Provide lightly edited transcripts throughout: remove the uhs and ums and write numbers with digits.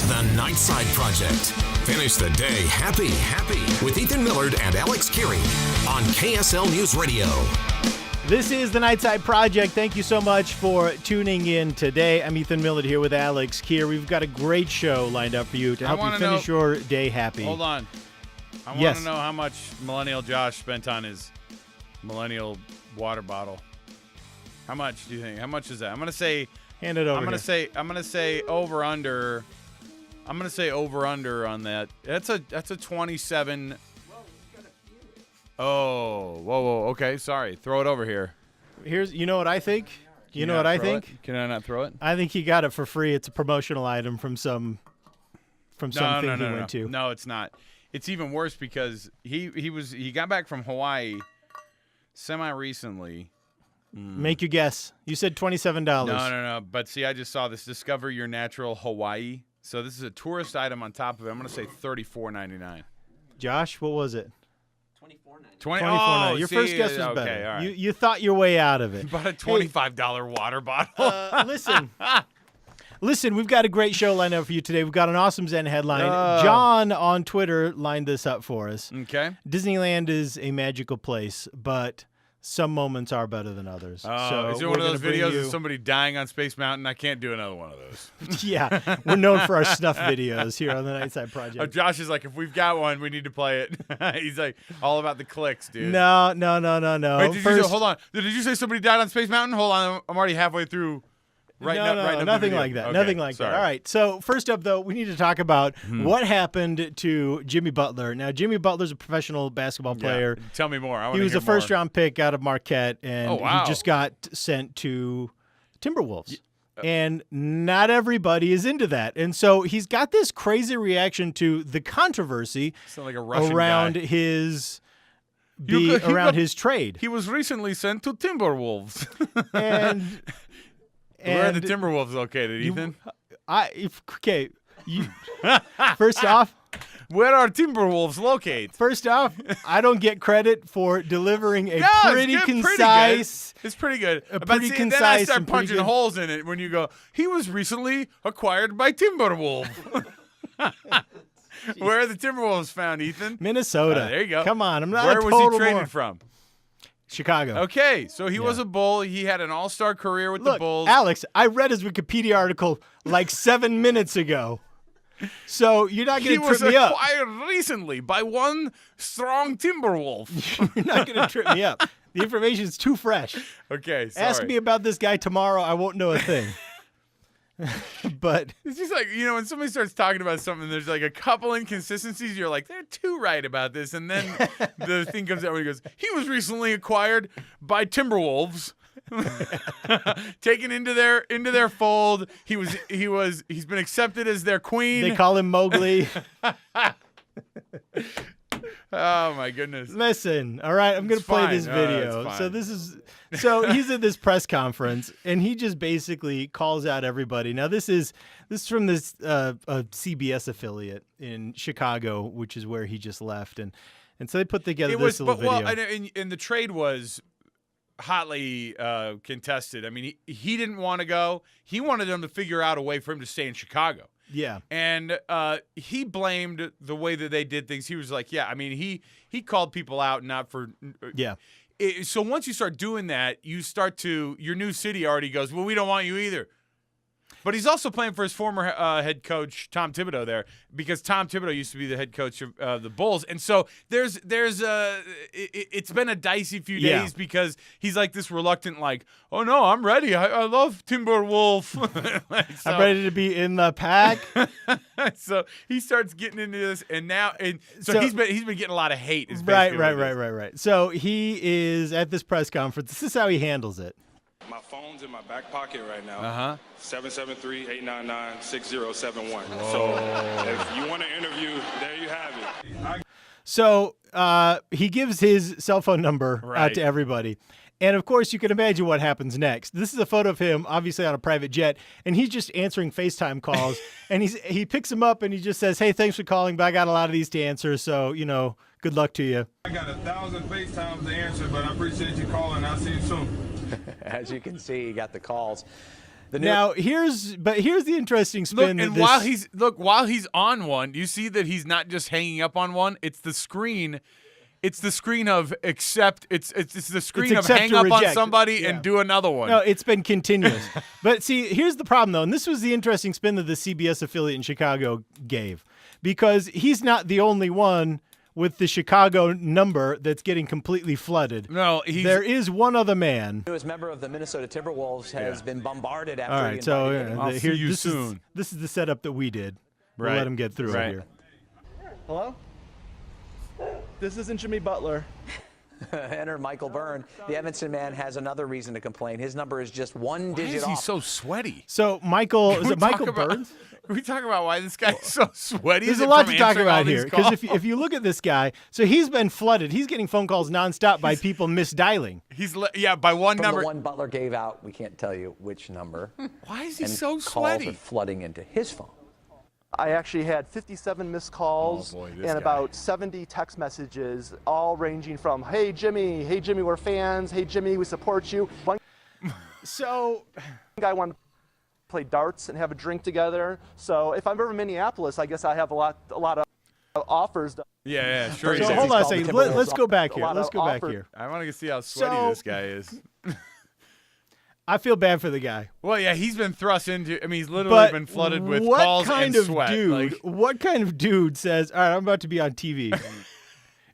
The Nightside Project. Finish the day happy with Ethan Millard and Alex Keary on KSL News Radio. This is the Nightside Project. Thank you so much for tuning in today. I'm Ethan Millard here with Alex Keary. We've got a great show lined up for you to help you finish your day happy. Hold on. I want to know how much Millennial Josh spent on his Millennial water bottle. How much do you think? How much is that? I'm going to say hand it over. I'm going to say over under. I'm going to say over under on that. That's a 27. Oh, whoa, okay, sorry. Throw it over here. You know what I think? Can I not throw it? I think he got it for free. It's a promotional item from something he went to. No, it's not. It's even worse because he got back from Hawaii semi-recently. Make your guess. You said $27. No. But see, I just saw this. Discover Your Natural Hawaii. So this is a tourist item on top of it. I'm going to say $34.99. Josh, what was it? $24.99. Your first guess was better. All right. You thought your way out of it. You bought a $25 water bottle. Listen, we've got a great show lined up for you today. We've got an awesome Zen headline. John on Twitter lined this up for us. Okay. Disneyland is a magical place, but some moments are better than others. So is it one of those videos of somebody dying on Space Mountain? I can't do another one of those. Yeah, we're known for our snuff videos here on the Nightside Project. Josh is like, if we've got one, we need to play it. He's like, all about the clicks, dude. No. Wait, hold on. Did you say somebody died on Space Mountain? Hold on, I'm already halfway through. Nothing like that. Okay, nothing like sorry. that. All right. So first up, though, we need to talk about what happened to Jimmy Butler. Now, Jimmy Butler's a professional basketball player. Yeah. Tell me more. He was a first-round pick out of Marquette, and wow. he just got sent to Timberwolves. And not everybody is into that. And so he's got this crazy reaction to the controversy like a Russian around guy. his trade. He was recently sent to Timberwolves. And where are the Timberwolves located, Ethan? First off, where are Timberwolves located? First off, I don't get credit for delivering a pretty concise. It's pretty good. Then I start punching holes in it when you go, he was recently acquired by Timberwolves. Where are the Timberwolves found, Ethan? Minnesota. There you go. Come on. I'm not Where a was total he traded moron. from? Chicago. Okay, so he was a Bull. He had an all-star career with the Bulls. Alex, I read his Wikipedia article like 7 minutes ago. So you're not going to trip me up. He was acquired recently by one strong Timberwolf. You're not going to trip me up. The information is too fresh. Okay, sorry. Ask me about this guy tomorrow. I won't know a thing. But it's just like, when somebody starts talking about something, there's like a couple inconsistencies. You're like, they're too right about this. And then the thing comes out where he goes, he was recently acquired by Timberwolves. Taken into their fold. He's been accepted as their queen. They call him Mowgli. Oh my goodness. Listen, all right, I'm going to play this video. So he's at this press conference and he just basically calls out everybody. Now this is from this a CBS affiliate in Chicago, which is where he just left, and so they put together this little video. And the trade was hotly contested. I mean, he didn't want to go. He wanted them to figure out a way for him to stay in Chicago. Yeah. And he blamed the way that they did things. He was like, he called people out not for yeah. So once you start doing that, your new city already goes, well, we don't want you either. But he's also playing for his former head coach, Tom Thibodeau, there, because Tom Thibodeau used to be the head coach of the Bulls. And so it's been a dicey few days because he's like this reluctant, like, oh, no, I'm ready. I love Timberwolf. I'm ready to be in the pack. So he starts getting into this, so he's been getting a lot of hate. Right. So he is at this press conference. This is how he handles it. My phone's in my back pocket right now. 773-899-6071. So if you want to interview, there you have it. So he gives his cell phone number out to everybody. And, of course, you can imagine what happens next. This is a photo of him, obviously, on a private jet, and he's just answering FaceTime calls. And he picks him up, and he just says, hey, thanks for calling, but I got a lot of these to answer, so, good luck to you. I got 1,000 FaceTimes to answer, but I appreciate you calling. I'll see you soon. As you can see, he got the calls. Now here's the interesting spin. Look, and while he's on one, you see that he's not just hanging up on one. It's the screen. It's the screen of accept. It's the screen of hang up on somebody and do another one. No, it's been continuous. But see, here's the problem though, and this was the interesting spin that the CBS affiliate in Chicago gave, because he's not the only one with the Chicago number that's getting completely flooded. No, there is one other man. Newest member of the Minnesota Timberwolves has been bombarded after. All right, so I'll see you soon. This is the setup that we did. We'll let him get through it here. Hello? This isn't Jimmy Butler. Enter Michael Byrne. The Evanston man has another reason to complain. His number is just one digit off. Why is he so sweaty? So Michael, is it Michael Byrne? Can we talk about why this guy's so sweaty? There's a lot to talk about here, because if you look at this guy, so he's been flooded. He's getting phone calls nonstop by people misdialing. By one number. The one Butler gave out, we can't tell you which number. Why is he so sweaty? sweaty? Calls are flooding into his phone. I actually had 57 missed calls and about 70 text messages, all ranging from, hey, Jimmy, we're fans. Hey, Jimmy, we support you. One guy wanted to play darts and have a drink together. So if I'm ever in Minneapolis, I guess I have a lot of offers. Yeah, sure. So hold on a second. Let's go back here. I want to see how sweaty this guy is. I feel bad for the guy. Well, yeah, he's been thrust into. I mean, he's literally been flooded with calls and sweat. What kind of dude says, "All right, I'm about to be on TV,"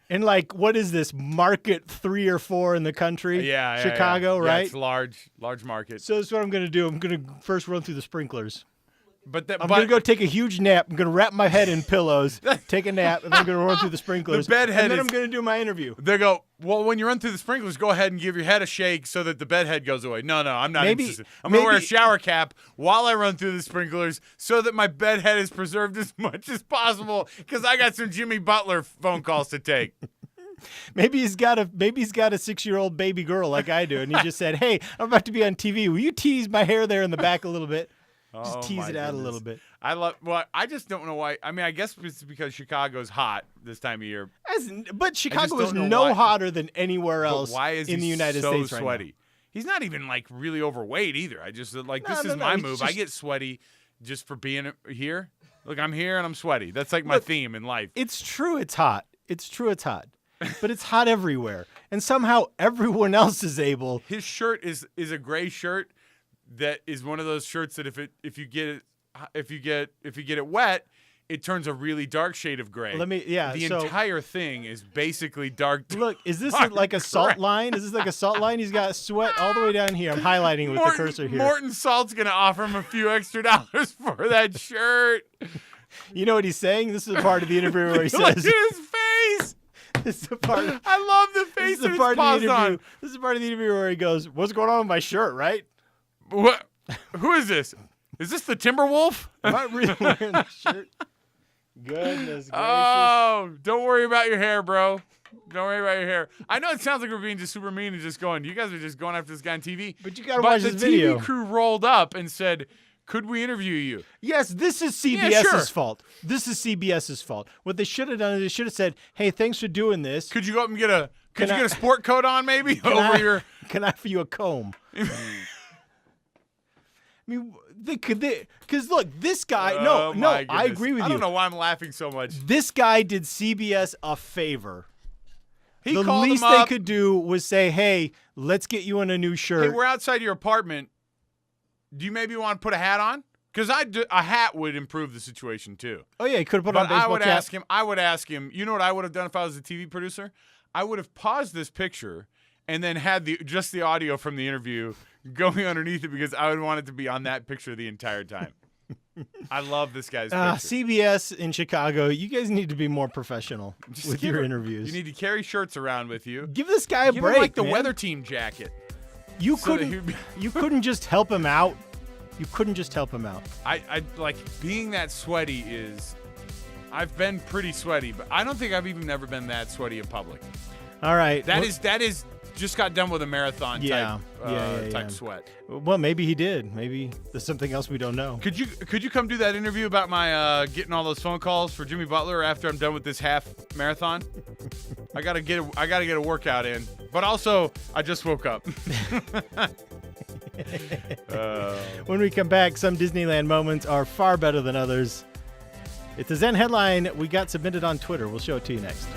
and what is this market 3 or 4 in the country? Yeah, Chicago, yeah, right? It's large market. So that's what I'm going to do. I'm going to first run through the sprinklers. I'm going to go take a huge nap. I'm going to wrap my head in pillows, take a nap, and then I'm going to run through the sprinklers. And then I'm going to do my interview. They go, well, when you run through the sprinklers, go ahead and give your head a shake so that the bed head goes away. No, I'm not interested. I'm going to wear a shower cap while I run through the sprinklers so that my bed head is preserved as much as possible because I got some Jimmy Butler phone calls to take. Maybe he's got a 6-year-old baby girl like I do, and he just said, hey, I'm about to be on TV. Will you tease my hair there in the back a little bit? Just tease it out a little bit. I just don't know why. I mean, I guess it's because Chicago's hot this time of year. But Chicago is hotter than anywhere else in the United States so sweaty? Right now. He's not even really overweight either. I just this is my move. I get sweaty just for being here. Look, I'm here and I'm sweaty. That's my theme in life. It's true it's hot. But it's hot everywhere. And somehow everyone else is able. His shirt is a gray shirt. That is one of those shirts that if you get it wet, it turns a really dark shade of gray. The entire thing is basically dark. Look, is this like a salt line? Is this like a salt line? He's got sweat all the way down here. I'm highlighting with the cursor here. Morton Salt's gonna offer him a few extra dollars for that shirt. You know what he's saying? This is the part of the interview where he says, "Look at his face." This is the part. I love the face that it's paused on. This is the part of the interview where he goes, "What's going on with my shirt?" Right? What? Who is this? Is this the Timberwolf? Am I really wearing the shirt? Goodness gracious. Oh, don't worry about your hair, bro. Don't worry about your hair. I know it sounds like we're being just super mean and just going, you guys are just going after this guy on TV. But you got to watch this video. But the TV crew rolled up and said, could we interview you? Yes, this is CBS's fault. This is CBS's fault. What they should have done is they should have said, hey, thanks for doing this. Could you go up and get a sport coat on maybe? Can I offer you a comb? I mean, because look, this guy. I agree with you. I don't know why I'm laughing so much. This guy did CBS a favor. The least they could do was say, "Hey, let's get you in a new shirt." Hey, we're outside your apartment. Do you maybe want to put a hat on? Because a hat would improve the situation too. Oh yeah, he could have put on a baseball cap. I would ask him. You know what I would have done if I was a TV producer? I would have paused this picture and then had just the audio from the interview going underneath it because I would want it to be on that picture the entire time. I love this guy's picture. CBS in Chicago, you guys need to be more professional with your interviews. You need to carry shirts around with you. Give this guy a break, him like the weather team jacket. You couldn't just help him out. You couldn't just help him out. I like being that sweaty is. I've been pretty sweaty, but I don't think I've even never been that sweaty in public. All right, that is just got done with a marathon type sweat. Well, maybe he did. Maybe there's something else we don't know. Could you come do that interview about my getting all those phone calls for Jimmy Butler after I'm done with this half marathon? I gotta get a workout in, but also I just woke up. When we come back, some Disneyland moments are far better than others. It's a Zen headline we got submitted on Twitter. We'll show it to you next.